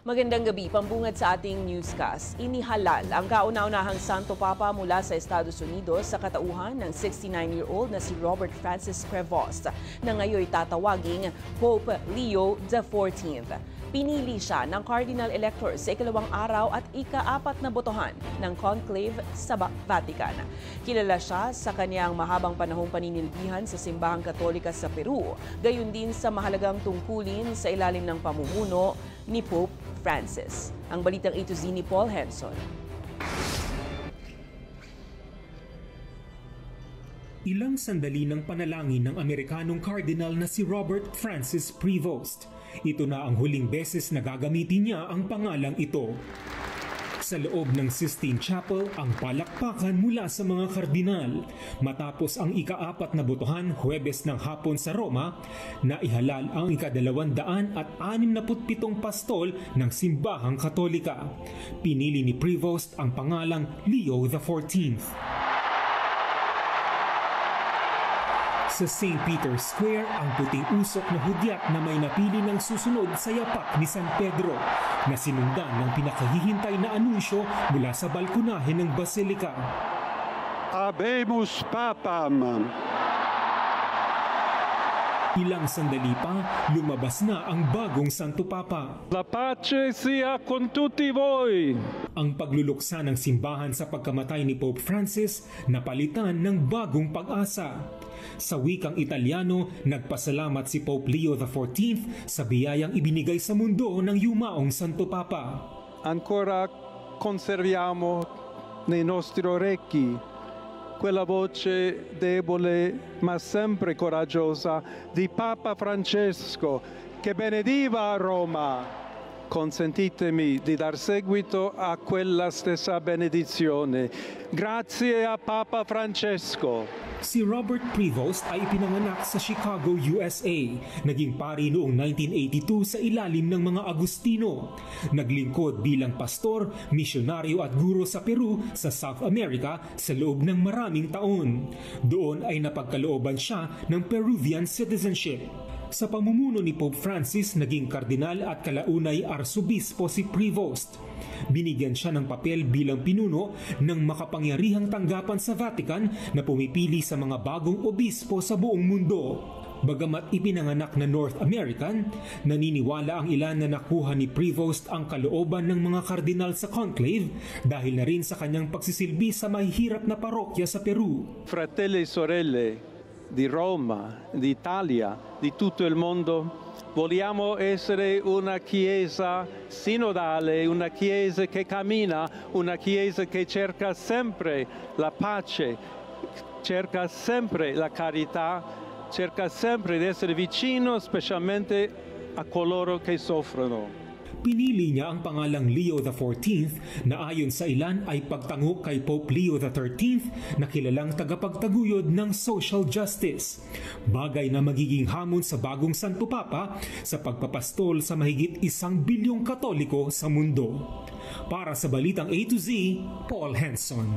Magandang gabi, pambungad sa ating newscast. Inihalal ang kauna-unahang Santo Papa mula sa Estados Unidos sa katauhan ng 69-year-old na si Robert Francis Prevost na ngayon tatawaging Pope Leo XIV. Pinili siya ng Cardinal Electors sa ikalawang araw at ika-4 na botohan ng conclave sa Vatican. Kilala siya sa kanyang mahabang panahong paninilbihan sa Simbahang Katolika sa Peru, gayon din sa mahalagang tungkulin sa ilalim ng pamumuno ni Pope Francis. Ang balitang A to Z ni Paul Henson. Ilang sandali ng panalangin ng Amerikanong Cardinal na si Robert Francis Prevost. Ito na ang huling beses na gagamitin niya ang pangalang ito. Sa loob ng Sistine Chapel ang palakpakan mula sa mga kardinal. Matapos ang ika-4 na botohan Huwebes ng hapon sa Roma, naihalal ang ika-267 pastol ng Simbahang Katolika. Pinili ni Prevost ang pangalang Leo XIV. Sa St. Peter's Square, ang puting usok na hudyat na may napili ng susunod sa yapak ni San Pedro na sinundan ng pinakahihintay na anunsyo mula sa balkonahe ng Basilika. Habemus Papam! Ilang sandali pa, lumabas na ang bagong Santo Papa. La pace sia con tutti voi! Ang pagluluksa ng simbahan sa pagkamatay ni Pope Francis napalitan ng bagong pag-asa. Sa wikang Italiano, nagpasalamat si Pope Leo XIV sa biyayang ibinigay sa mundo ng yumaong Santo Papa. Ancora conserviamo nei nostri orecchi quella voce debole ma sempre coraggiosa di Papa Francesco che benediva Roma. Consentitemi di dar seguito a quella stessa benedizione. Grazie a Papa Francesco. Si Robert Prevost ay ipinanganak sa Chicago, USA. Naging pari noong 1982 sa ilalim ng mga Agustino. Naglingkod bilang pastor, misyonaryo at guro sa Peru sa South America sa loob ng maraming taon. Doon ay napagkalooban siya ng Peruvian citizenship. Sa pamumuno ni Pope Francis, naging kardinal at kalaunay arsobispo si Prevost. Binigyan siya ng papel bilang pinuno ng makapangyarihang tanggapan sa Vatican na pumipili sa mga bagong obispo sa buong mundo. Bagamat ipinanganak na North American, naniniwala ang ilan na nakuha ni Prevost ang kalooban ng mga kardinal sa conclave dahil na rin sa kanyang pagsisilbi sa mahihirap na parokya sa Peru. Fratelli e sorelle di Roma, di Italia, di tutto il mondo, vogliamo essere una chiesa sinodale, una chiesa che cammina, una chiesa che cerca sempre la pace, cerca sempre la carità, cerca sempre di essere vicino specialmente a coloro che soffrono. Pinili niya ang pangalang Leo XIV na ayon sa ilan ay pagtango kay Pope Leo XIII na kilalang tagapagtaguyod ng social justice. Bagay na magiging hamon sa bagong Santo Papa sa pagpapastol sa mahigit 1 bilyong Katoliko sa mundo. Para sa Balitang A to Z, Paul Henson.